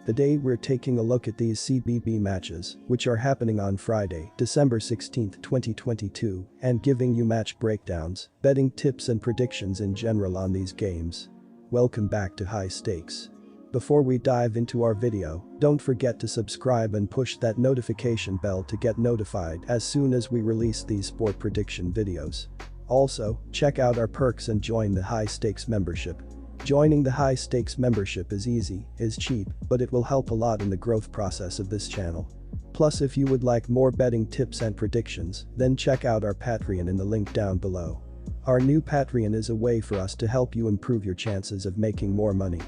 Today we're taking a look at these CBB matches, which are happening on Friday, December 16, 2022, and giving you match breakdowns, betting tips and predictions in general on these games. Welcome back to High Stakes. Before we dive into our video, don't forget to subscribe and push that notification bell to get notified as soon as we release these sport prediction videos. Also, check out our perks and join the High Stakes membership. Joining the High Stakes membership is easy, is cheap, but it will help a lot in the growth process of this channel. Plus, if you would like more betting tips and predictions, then check out our Patreon in the link down below. Our new Patreon is a way for us to help you improve your chances of making more money.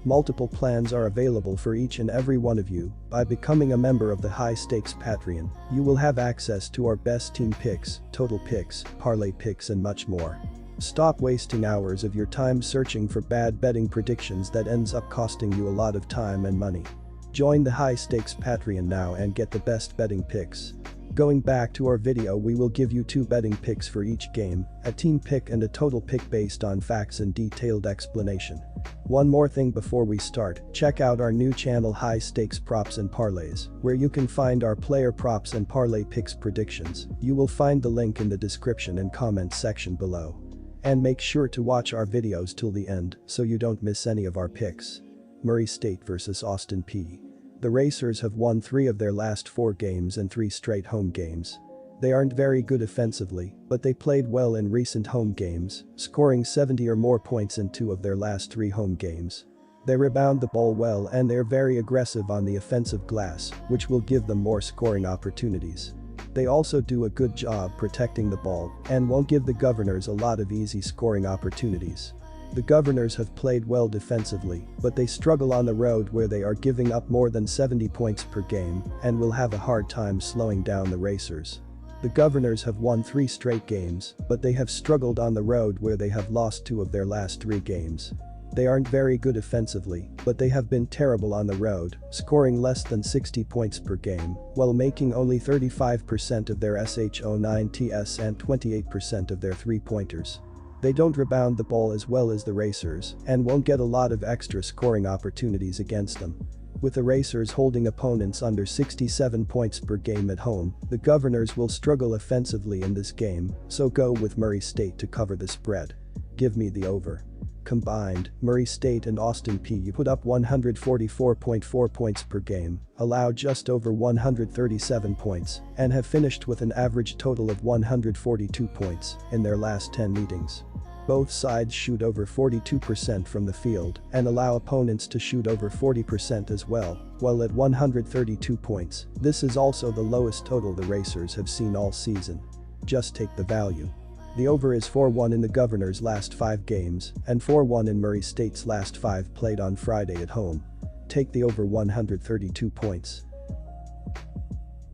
Multiple plans are available for each and every one of you. By becoming a member of the High Stakes Patreon, you will have access to our best team picks, total picks, parlay picks and much more. Stop wasting hours of your time searching for bad betting predictions that ends up costing you a lot of time and money. Join the High Stakes Patreon now and get the best betting picks. Going back to our video, we will give you 2 betting picks for each game, a team pick and a total pick based on facts and detailed explanation. One more thing before we start, check out our new channel High Stakes Props and Parlays, where you can find our player props and parlay picks predictions. You will find the link in the description and comment section below. And make sure to watch our videos till the end so you don't miss any of our picks. Murray State vs Austin Peay. The Racers have won 3 of their last 4 games and 3 straight home games. They aren't very good offensively, but they played well in recent home games, scoring 70 or more points in 2 of their last 3 home games. They rebound the ball well and they're very aggressive on the offensive glass, which will give them more scoring opportunities. They also do a good job protecting the ball and won't give the Governors a lot of easy scoring opportunities. The Governors have played well defensively, but they struggle on the road where they are giving up more than 70 points per game and will have a hard time slowing down the Racers. The Governors have won 3 straight games, but they have struggled on the road where they have lost 2 of their last 3 games. They aren't very good offensively, but they have been terrible on the road, scoring less than 60 points per game, while making only 35% of their SHO9 and 28% of their 3-pointers. They don't rebound the ball as well as the Racers and won't get a lot of extra scoring opportunities against them. With the Racers holding opponents under 67 points per game at home, the Governors will struggle offensively in this game, so go with Murray State to cover the spread. Give me the over. Combined, Murray State and Austin Peay put up 144.4 points per game, allowed just over 137 points, and have finished with an average total of 142 points in their last 10 meetings. Both sides shoot over 42% from the field and allow opponents to shoot over 40% as well, while at 132 points, this is also the lowest total the Racers have seen all season. Just take the value. The over is 4-1 in the Governors' last 5 games and 4-1 in Murray State's last 5 played on Friday at home. Take the over 132 points.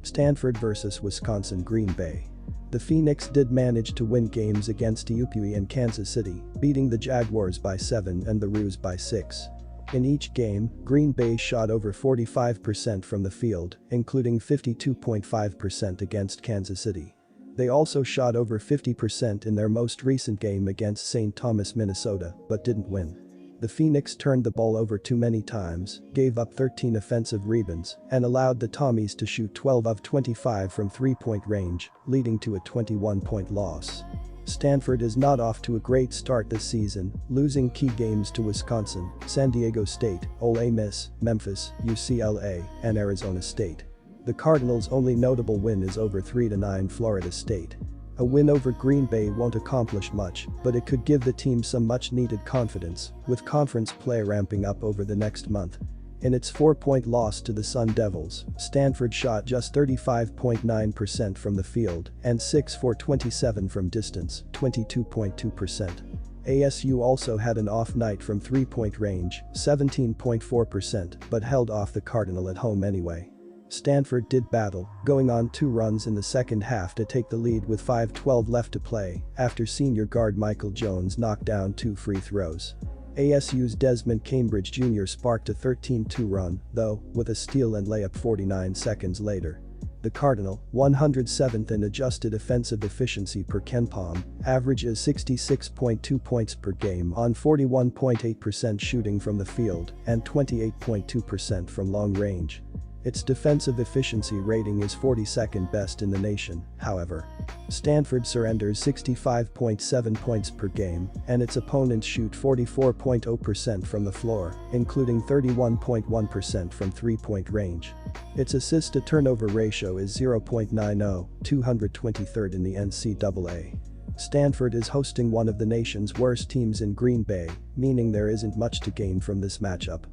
Stanford vs Wisconsin Green Bay. The Phoenix did manage to win games against UPE and Kansas City, beating the Jaguars by 7 and the Roos by 6. In each game, Green Bay shot over 45% from the field, including 52.5% against Kansas City. They also shot over 50% in their most recent game against St. Thomas, Minnesota, but didn't win. The Phoenix turned the ball over too many times, gave up 13 offensive rebounds, and allowed the Tommies to shoot 12 of 25 from 3-point range, leading to a 21-point loss. Stanford is not off to a great start this season, losing key games to Wisconsin, San Diego State, Ole Miss, Memphis, UCLA, and Arizona State. The Cardinals' only notable win is over 3-9 Florida State. A win over Green Bay won't accomplish much, but it could give the team some much-needed confidence, with conference play ramping up over the next month. In its 4-point loss to the Sun Devils, Stanford shot just 35.9% from the field and 6 for 27 from distance, 22.2%. ASU also had an off night from 3-point range, 17.4%, but held off the Cardinal at home anyway. Stanford did battle, going on 2 runs in the second half to take the lead with 5:12 left to play after senior guard Michael Jones knocked down 2 free throws. ASU's Desmond Cambridge Jr. sparked a 13-2 run, though, with a steal and layup 49 seconds later. The Cardinal, 107th in adjusted offensive efficiency per KenPom, averages 66.2 points per game on 41.8% shooting from the field and 28.2% from long range. Its defensive efficiency rating is 42nd best in the nation, however. Stanford surrenders 65.7 points per game, and its opponents shoot 44.0% from the floor, including 31.1% from three-point range. Its assist-to-turnover ratio is 0.90, 223rd in the NCAA. Stanford is hosting one of the nation's worst teams in Green Bay, meaning there isn't much to gain from this matchup.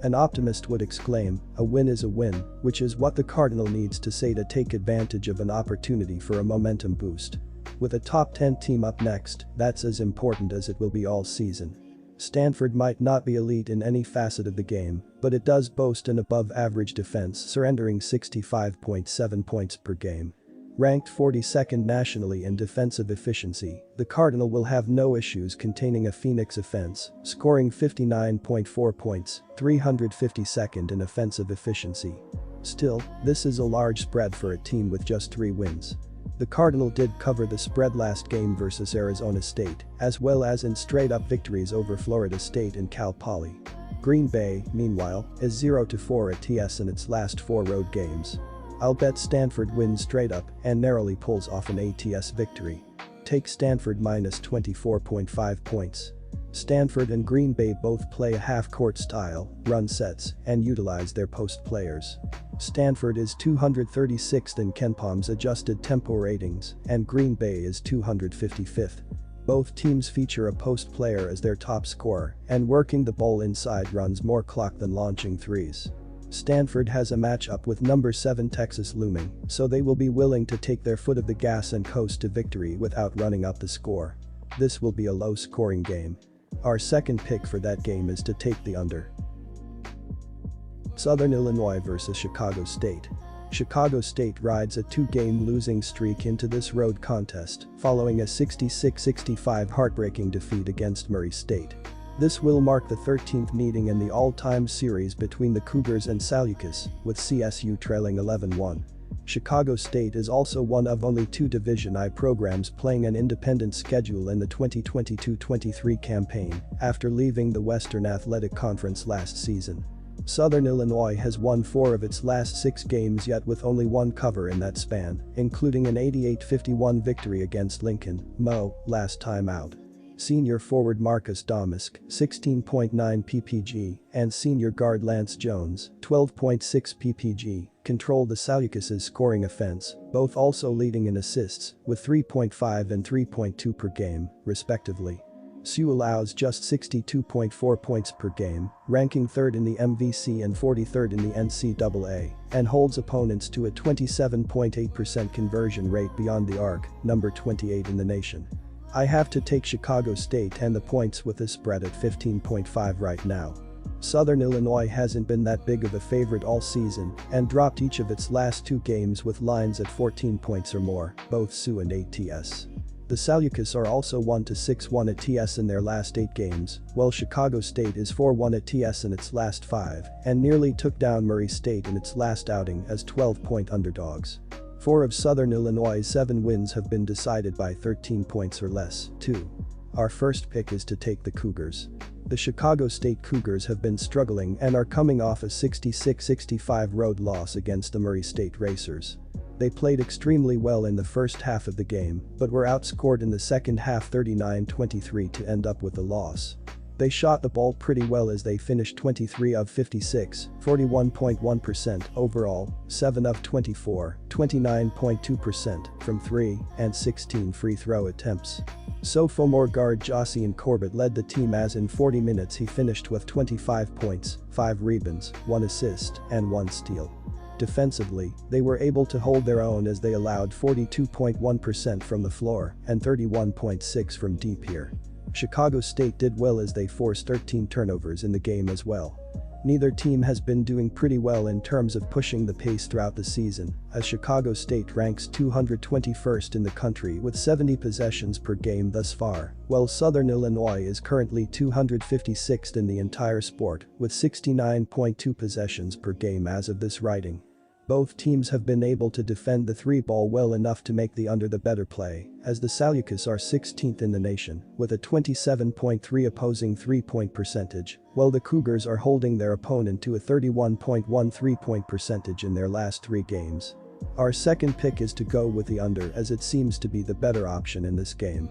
An optimist would exclaim, "A win is a win," which is what the Cardinal needs to say to take advantage of an opportunity for a momentum boost. With a top 10 team up next, that's as important as it will be all season. Stanford might not be elite in any facet of the game, but it does boast an above-average defense, surrendering 65.7 points per game. Ranked 42nd nationally in defensive efficiency, the Cardinal will have no issues containing a Phoenix offense, scoring 59.4 points, 352nd in offensive efficiency. Still, this is a large spread for a team with just 3 wins. The Cardinal did cover the spread last game versus Arizona State, as well as in straight-up victories over Florida State and Cal Poly. Green Bay, meanwhile, is 0-4 ATS in its last 4 road games. I'll bet Stanford wins straight up and narrowly pulls off an ATS victory. Take Stanford minus 24.5 points. Stanford and Green Bay both play a half-court style, run sets, and utilize their post players. Stanford is 236th in KenPom's adjusted tempo ratings, and Green Bay is 255th. Both teams feature a post player as their top scorer, and working the ball inside runs more clock than launching threes. Stanford has a matchup with number 7 Texas looming, so they will be willing to take their foot off the gas and coast to victory without running up the score. This will be a low-scoring game. Our second pick for that game is to take the under. Southern Illinois vs Chicago State. Chicago State rides a 2-game losing streak into this road contest, following a 66-65 heartbreaking defeat against Murray State. This will mark the 13th meeting in the all-time series between the Cougars and Salukis, with CSU trailing 11-1. Chicago State is also one of only 2 Division I programs playing an independent schedule in the 2022-23 campaign, after leaving the Western Athletic Conference last season. Southern Illinois has won 4 of its last 6 games, yet with only 1 cover in that span, including an 88-51 victory against Lincoln, Mo, last time out. Senior forward Marcus Domisk, 16.9 ppg, and senior guard Lance Jones, 12.6 ppg, control the Salukis' scoring offense, both also leading in assists, with 3.5 and 3.2 per game, respectively. SU allows just 62.4 points per game, ranking 3rd in the MVC and 43rd in the NCAA, and holds opponents to a 27.8% conversion rate beyond the arc, number 28 in the nation. I have to take Chicago State and the points with a spread at 15.5 right now. Southern Illinois hasn't been that big of a favorite all season and dropped each of its last 2 games with lines at 14 points or more, both SU and ATS. The Salukis are also 1-6-1 ATS in their last 8 games, while Chicago State is 4-1 ATS in its last 5 and nearly took down Murray State in its last outing as 12-point underdogs. 4 of Southern Illinois' 7 wins have been decided by 13 points or less, too. Our first pick is to take the Cougars. The Chicago State Cougars have been struggling and are coming off a 66-65 road loss against the Murray State Racers. They played extremely well in the first half of the game, but were outscored in the second half 39-23 to end up with a loss. They shot the ball pretty well as they finished 23 of 56, 41.1% overall, 7 of 24, 29.2% from 3, and 16 free throw attempts. Sophomore guard Josian Corbett led the team as in 40 minutes he finished with 25 points, 5 rebounds, 1 assist, and 1 steal. Defensively, they were able to hold their own as they allowed 42.1% from the floor and 31.6% from deep here. Chicago State did well as they forced 13 turnovers in the game as well. Neither team has been doing pretty well in terms of pushing the pace throughout the season, as Chicago State ranks 221st in the country with 70 possessions per game thus far, while Southern Illinois is currently 256th in the entire sport with 69.2 possessions per game as of this writing. Both teams have been able to defend the three-ball well enough to make the under the better play, as the Salukis are 16th in the nation, with a 27.3 opposing three-point percentage, while the Cougars are holding their opponent to a 31.1 three-point percentage in their last 3 games. Our second pick is to go with the under as it seems to be the better option in this game.